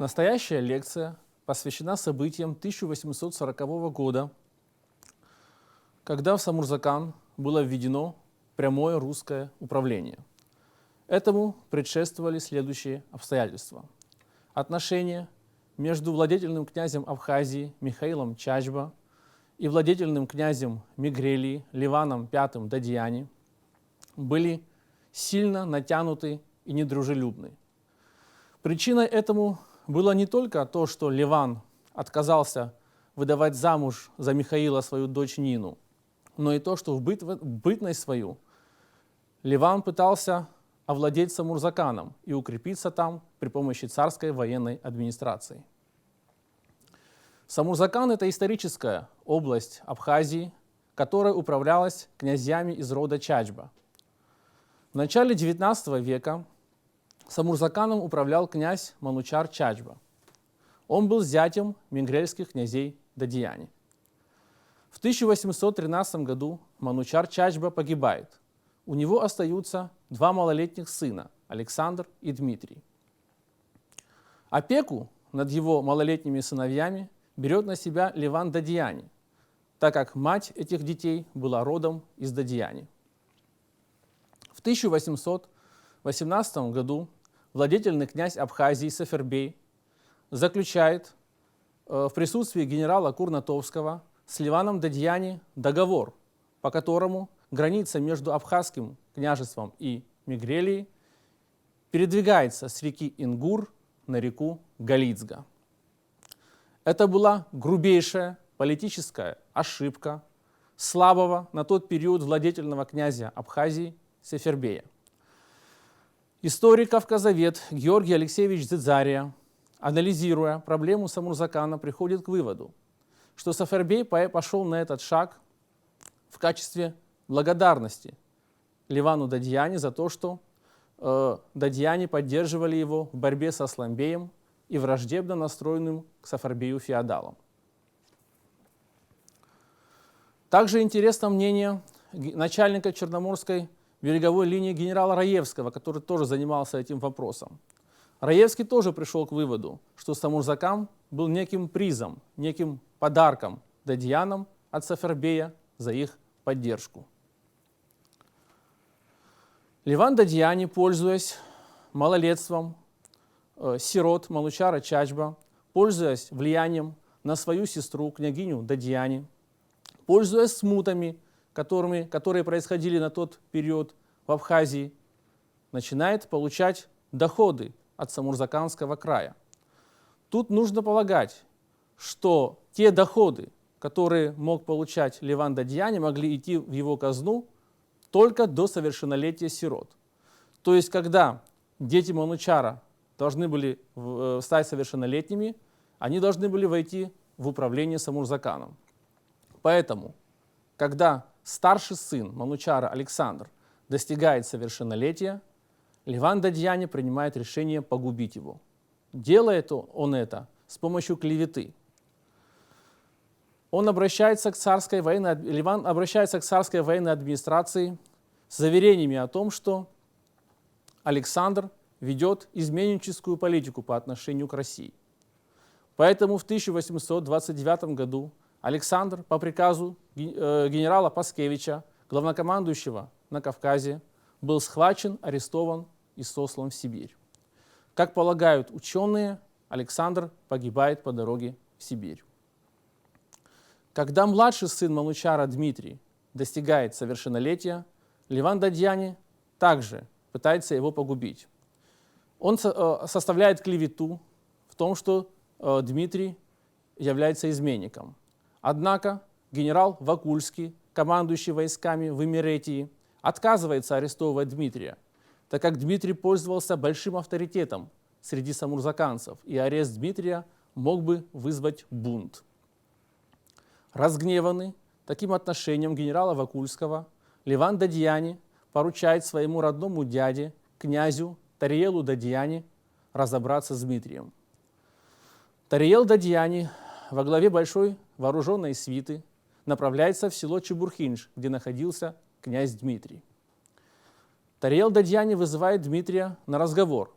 Настоящая лекция посвящена событиям 1840 года, когда в Самурзакан было введено прямое русское управление. Этому предшествовали следующие обстоятельства. Отношения между владетельным князем Абхазии Михаилом Чачба и владетельным князем Мигрелии Ливаном V Дадьяни были сильно натянуты и недружелюбны. Причиной этому было не только то, что Ливан отказался выдавать замуж за Михаила свою дочь Нину, но и то, что в бытность свою Ливан пытался овладеть Самурзаканом и укрепиться там при помощи царской военной администрации. Самурзакан – это историческая область Абхазии, которая управлялась князьями из рода Чачба. В начале XIX века Самурзаканом управлял князь Манучар Чачба. Он был зятем мингрельских князей Дадьяни. В 1813 году Манучар Чачба погибает. У него остаются два малолетних сына – Александр и Дмитрий. Опеку над его малолетними сыновьями берет на себя Ливан Дадьяни, так как мать этих детей была родом из Дадьяни. В 1818 году владетельный князь Абхазии Сафербей заключает в присутствии генерала Курнатовского с Ливаном Дадьяни договор, по которому граница между Абхазским княжеством и Мигрелией передвигается с реки Ингур на реку Галицга. Это была грубейшая политическая ошибка слабого на тот период владетельного князя Абхазии Сафербея. Историк-кавказовед Георгий Алексеевич Дзидзария, анализируя проблему Самурзакана, приходит к выводу, что Сафербей пошел на этот шаг в качестве благодарности Ливану Дадьяни за то, что Дадьяни поддерживали его в борьбе со Асламбеем и враждебно настроенным к Сафербею феодалам. Также интересно мнение начальника Черноморской береговой линии генерала Раевского, который тоже занимался этим вопросом. Раевский тоже пришел к выводу, что Самурзакан был неким призом, неким подарком Дадьянам от Сафербея за их поддержку. Ливан Дадьяни, пользуясь малолетством сирот Манучара Чачба, пользуясь влиянием на свою сестру, княгиню Дадьяни, пользуясь смутами, которые происходили на тот период в Абхазии, начинает получать доходы от Самурзаканского края. Тут нужно полагать, что те доходы, которые мог получать Ливан Дадьяни, могли идти в его казну только до совершеннолетия сирот. То есть, когда дети Манучара должны были стать совершеннолетними, они должны были войти в управление Самурзаканом. Поэтому, когда старший сын Манучара Александр достигает совершеннолетия, Ливан Дадьяни принимает решение погубить его. Делает он это с помощью клеветы. Ливан обращается к царской военной администрации с заверениями о том, что Александр ведет изменническую политику по отношению к России. Поэтому в 1829 году Александр по приказу генерала Паскевича, главнокомандующего на Кавказе, был схвачен, арестован и сослан в Сибирь. Как полагают ученые, Александр погибает по дороге в Сибирь. Когда младший сын Манучара Дмитрий достигает совершеннолетия, Ливан Дадьяни также пытается его погубить. Он составляет клевету в том, что Дмитрий является изменником. Однако генерал Вакульский, командующий войсками в Имеретии, отказывается арестовывать Дмитрия, так как Дмитрий пользовался большим авторитетом среди самурзаканцев, и арест Дмитрия мог бы вызвать бунт. Разгневанный таким отношением генерала Вакульского, Ливан Дадьяни поручает своему родному дяде, князю Тариелу Дадьяни, разобраться с Дмитрием. Тариел Дадьяни во главе большой вооруженной свиты направляется в село Чебурхинш, где находился князь Дмитрий. Тариел Дадьяни вызывает Дмитрия на разговор,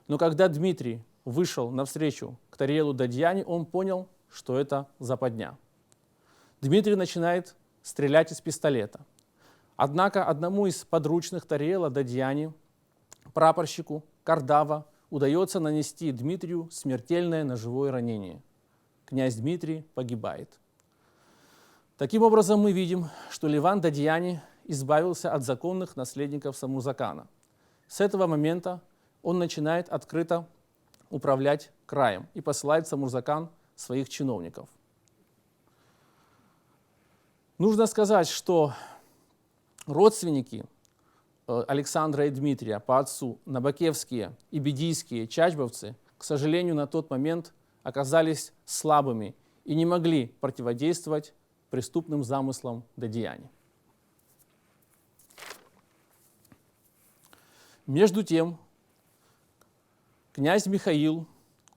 но когда Дмитрий вышел навстречу к Тариелу Дадьяне, он понял, что это западня. Дмитрий начинает стрелять из пистолета. Однако одному из подручных Тариела Дадьяне, прапорщику Кардава, удается нанести Дмитрию смертельное ножевое ранение. Князь Дмитрий погибает. Таким образом, мы видим, что Леван Дадьяне избавился от законных наследников Самурзакана. С этого момента он начинает открыто управлять краем и посылает в Самурзакан своих чиновников. Нужно сказать, что родственники Александра и Дмитрия по отцу, набакевские и бедийские чачбовцы, к сожалению, на тот момент оказались слабыми и не могли противодействовать преступным замыслам Дадьяне. Между тем, князь Михаил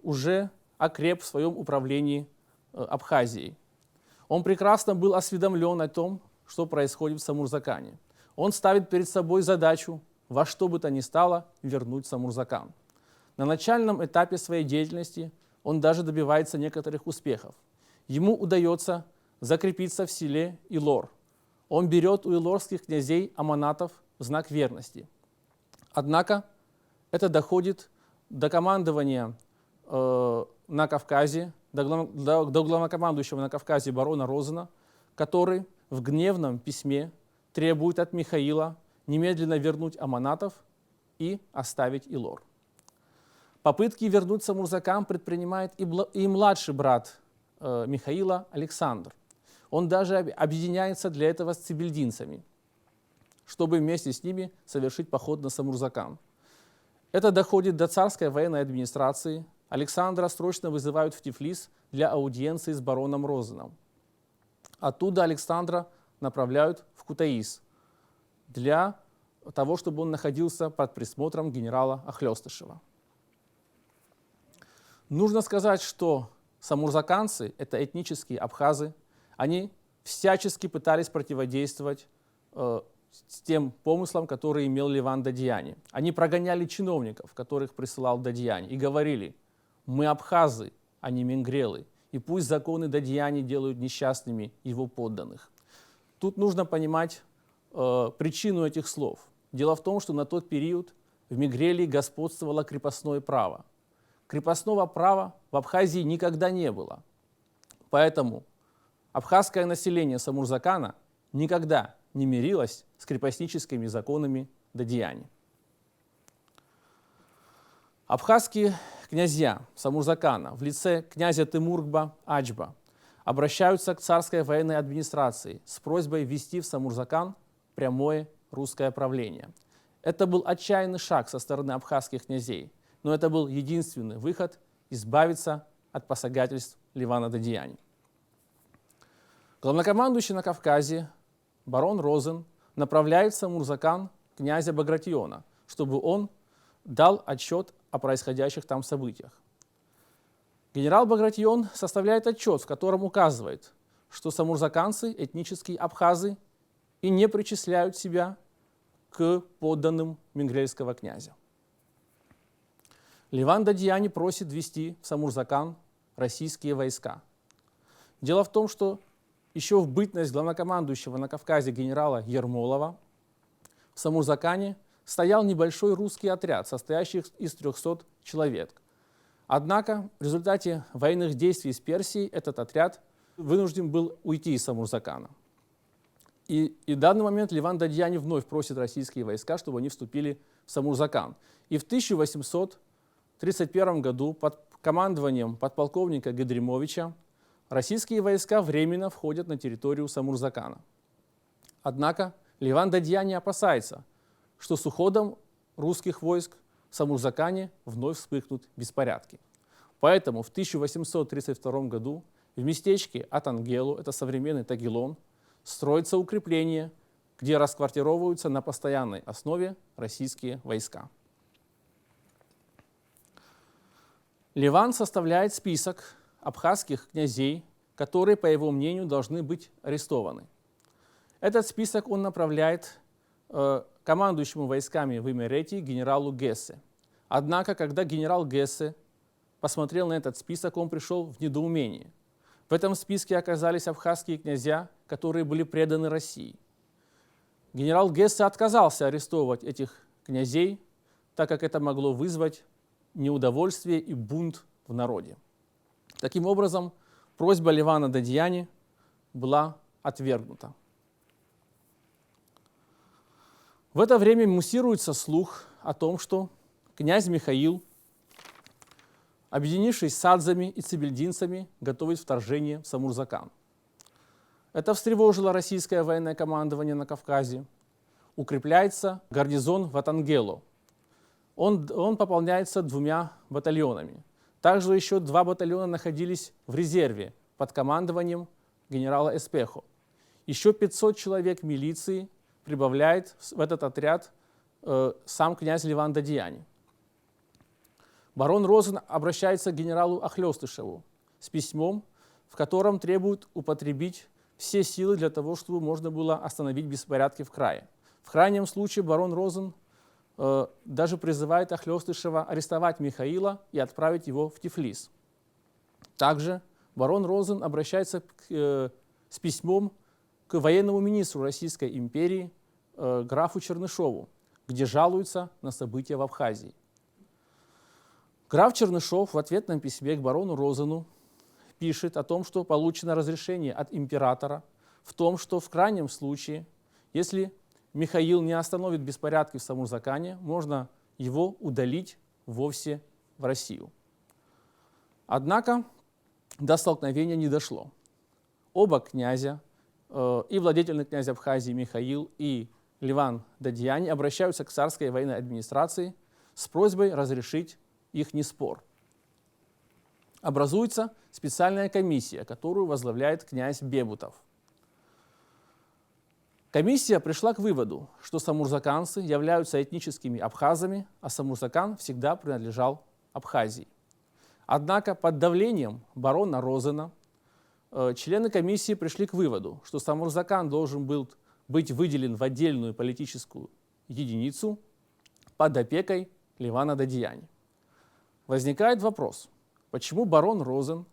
уже окреп в своем управлении Абхазией. Он прекрасно был осведомлен о том, что происходит в Самурзакане. Он ставит перед собой задачу во что бы то ни стало вернуть Самурзакан. На начальном этапе своей деятельности он даже добивается некоторых успехов. Ему удается закрепиться в селе Илор. Он берет у илорских князей аманатов в знак верности. Однако это доходит до командования на Кавказе, до главнокомандующего на Кавказе барона Розена, который в гневном письме требует от Михаила немедленно вернуть аманатов и оставить Илор. Попытки вернуть Самурзакан предпринимает и младший брат Михаила Александр. Он даже объединяется для этого с цибельдинцами, чтобы вместе с ними совершить поход на Самурзакан. Это доходит до царской военной администрации. Александра срочно вызывают в Тифлис для аудиенции с бароном Розеном. Оттуда Александра направляют в Кутаис для того, чтобы он находился под присмотром генерала Охлёстышева. Нужно сказать, что самурзаканцы, это этнические абхазы, они всячески пытались противодействовать с тем помыслом, который имел Леван Дадьяне. Они прогоняли чиновников, которых присылал Дадьяне, и говорили: мы абхазы, а не менгрелы, и пусть законы Дадьяне делают несчастными его подданных. Тут нужно понимать причину этих слов. Дело в том, что на тот период в Мигрелии господствовало крепостное право. Крепостного права в Абхазии никогда не было. Поэтому абхазское население Самурзакана никогда не мирилось с крепостническими законами Дадьяне. Абхазские князья Самурзакана в лице князя Темургба Ачба обращаются к царской военной администрации с просьбой ввести в Самурзакан прямое русское правление. Это был отчаянный шаг со стороны абхазских князей, но это был единственный выход избавиться от посягательств Левана Дадьяне. Главнокомандующий на Кавказе барон Розен направляет в Самурзакан князя Багратиона, чтобы он дал отчет о происходящих там событиях. Генерал Багратион составляет отчет, в котором указывает, что самурзаканцы, этнические абхазы, и не причисляют себя к подданным менгрельского князя. Леван Дадьяне просит ввести в Самурзакан российские войска. Дело в том, что еще в бытность главнокомандующего на Кавказе генерала Ермолова в Самурзакане стоял небольшой русский отряд, состоящий из 300 человек. Однако в результате военных действий с Персией этот отряд вынужден был уйти из Самурзакана. И в данный момент Леван Дадьяне вновь просит российские войска, чтобы они вступили в Самурзакан. И в 1831 году под командованием подполковника Гедремовича российские войска временно входят на территорию Самурзакана. Однако Леван Дадьяне опасается, что с уходом русских войск в Самурзакане вновь вспыхнут беспорядки. Поэтому в 1832 году в местечке Атангелу, это современный Тагилон, строится укрепление, где расквартировываются на постоянной основе российские войска. Леван составляет список абхазских князей, которые, по его мнению, должны быть арестованы. Этот список он направляет командующему войсками в Имеретии генералу Гессе. Однако, когда генерал Гессе посмотрел на этот список, он пришел в недоумение. В этом списке оказались абхазские князья, которые были преданы России. Генерал Гессе отказался арестовывать этих князей, так как это могло вызвать неудовольствие и бунт в народе. Таким образом, просьба Левана Дадьяни была отвергнута. В это время муссируется слух о том, что князь Михаил, объединившись с садзами и цибельдинцами, готовит вторжение в Самурзакан. Это встревожило российское военное командование на Кавказе. Укрепляется гарнизон в Атангело. Он пополняется 2 батальонами. Также еще 2 батальона находились в резерве под командованием генерала Эспехо. Еще 500 человек милиции прибавляет в этот отряд сам князь Леван Дадьяни. Барон Розен обращается к генералу Охлёстышеву с письмом, в котором требует употребить все силы для того, чтобы можно было остановить беспорядки в крае. В крайнем случае барон Розен даже призывает Охлёстышева арестовать Михаила и отправить его в Тифлис. Также барон Розен обращается с письмом к военному министру Российской империи графу Чернышову, где жалуется на события в Абхазии. Граф Чернышов в ответном письме к барону Розену пишет о том, что получено разрешение от императора в том, что в крайнем случае, если Михаил не остановит беспорядки в Самурзакане, можно его удалить вовсе в Россию. Однако до столкновения не дошло. Оба князя, и владетельный князь Абхазии Михаил, и Леван Дадьяни, обращаются к царской военной администрации с просьбой разрешить их спор. Образуется специальная комиссия, которую возглавляет князь Бебутов. Комиссия пришла к выводу, что самурзаканцы являются этническими абхазами, а Самурзакан всегда принадлежал Абхазии. Однако под давлением барона Розена члены комиссии пришли к выводу, что Самурзакан должен был быть выделен в отдельную политическую единицу под опекой Левана Дадьяни. Возникает вопрос, почему барон Розен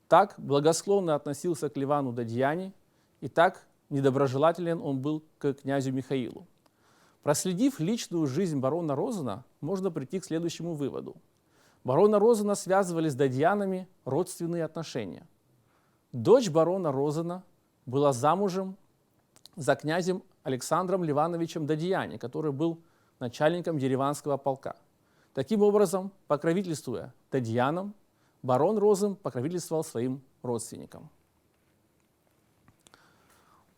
так благосклонно относился к Левану Дадьяни и так недоброжелателен он был к князю Михаилу. Проследив личную жизнь барона Розена, можно прийти к следующему выводу. Барона Розена связывали с Дадьянами родственные отношения. Дочь барона Розена была замужем за князем Александром Ливановичем Дадьяни, который был начальником Ереванского полка. Таким образом, покровительствуя Дадьянам, барон Розен покровительствовал своим родственникам.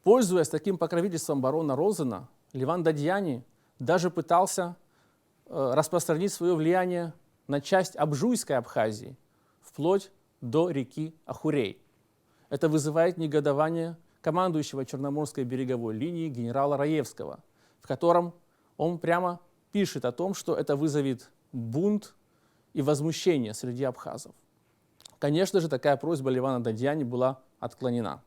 Пользуясь таким покровительством барона Розена, Леван Дадьяни даже пытался распространить свое влияние на часть Абжуйской Абхазии, вплоть до реки Ахурей. Это вызывает негодование командующего Черноморской береговой линии генерала Раевского, в котором он прямо пишет о том, что это вызовет бунт и возмущение среди абхазов. Конечно же, такая просьба Левана Дадьяни была отклонена.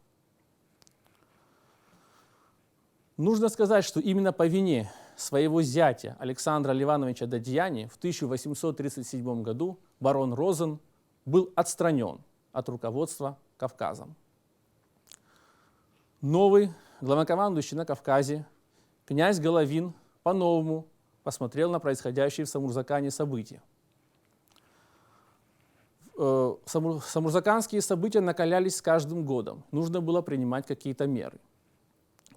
Нужно сказать, что именно по вине своего зятя Александра Ливановича Дадьяни в 1837 году барон Розен был отстранен от руководства Кавказом. Новый главнокомандующий на Кавказе, князь Головин, по-новому посмотрел на происходящие в Самурзакане события. Самурзаканские события накалялись с каждым годом. Нужно было принимать какие-то меры.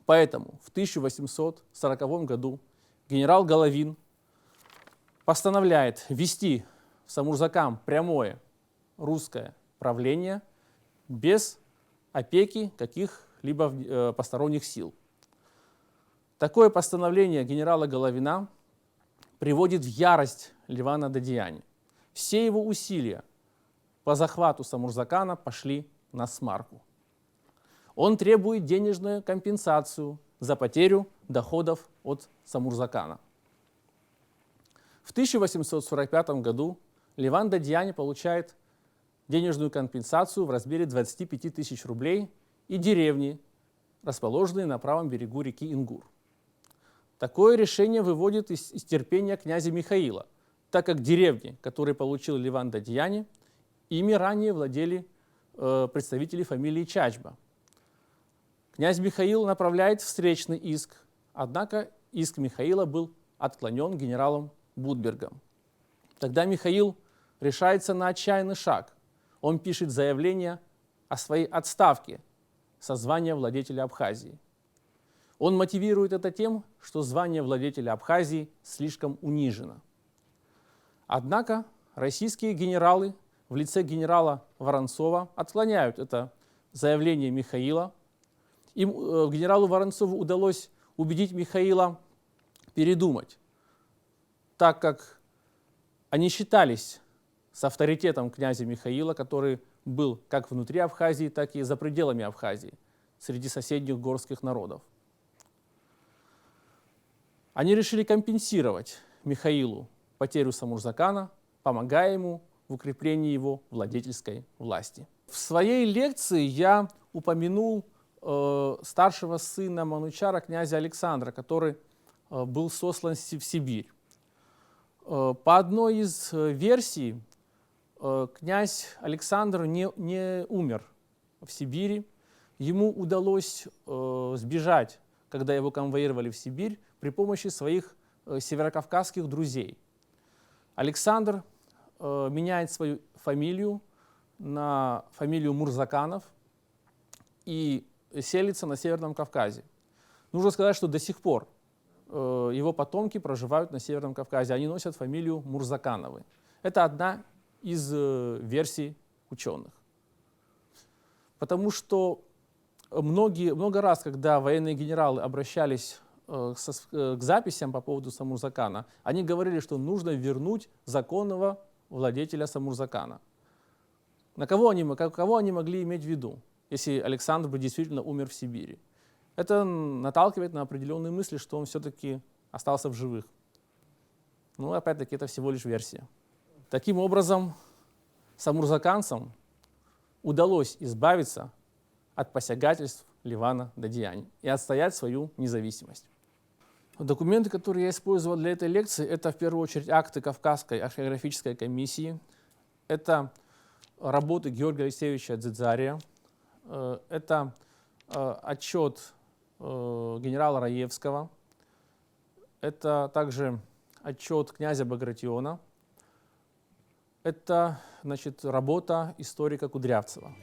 Поэтому в 1840 году генерал Головин постановляет ввести в Самурзакан прямое русское правление без опеки каких-либо посторонних сил. Такое постановление генерала Головина приводит в ярость Левана Дадьяни. Все его усилия по захвату Самурзакана пошли насмарку. Он требует денежную компенсацию за потерю доходов от Самурзакана. В 1845 году Леван Дадьяни получает денежную компенсацию в размере 25 тысяч рублей и деревни, расположенные на правом берегу реки Ингур. Такое решение выводит из терпения князя Михаила, так как деревни, которые получил Леван Дадьяни, Ими ранее владели представители фамилии Чачба. Князь Михаил направляет встречный иск, однако иск Михаила был отклонен генералом Будбергом. Тогда Михаил решается на отчаянный шаг. Он пишет заявление о своей отставке со звания владетеля Абхазии. Он мотивирует это тем, что звание владетеля Абхазии слишком унижено. Однако российские генералы в лице генерала Воронцова отклоняют это заявление Михаила. Генералу Воронцову удалось убедить Михаила передумать, так как они считались с авторитетом князя Михаила, который был как внутри Абхазии, так и за пределами Абхазии, среди соседних горских народов. Они решили компенсировать Михаилу потерю Самурзакана, помогая ему в укреплении его владетельской власти. В своей лекции я упомянул старшего сына Манучара, князя Александра, который был сослан в Сибирь. По одной из версий, князь Александр не умер в Сибири. Ему удалось сбежать, когда его конвоировали в Сибирь, при помощи своих северокавказских друзей. Александр меняет свою фамилию на фамилию Мурзаканов и селится на Северном Кавказе. Нужно сказать, что до сих пор его потомки проживают на Северном Кавказе. Они носят фамилию Мурзакановы. Это одна из версий ученых. Потому что много раз, когда военные генералы обращались к записям по поводу Самурзакана, они говорили, что нужно вернуть законного владетеля Самурзакана. Кого они могли иметь в виду, если Александр бы действительно умер в Сибири? Это наталкивает на определенные мысли, что он все-таки остался в живых. Но опять-таки это всего лишь версия. Таким образом, самурзаканцам удалось избавиться от посягательств Ливана Дадияни и отстоять свою независимость. Документы, которые я использовал для этой лекции, это в первую очередь акты Кавказской археографической комиссии, это работы Георгия Алексеевича Дзидзария, это отчет генерала Раевского, это также отчет князя Багратиона, это, работа историка Кудрявцева.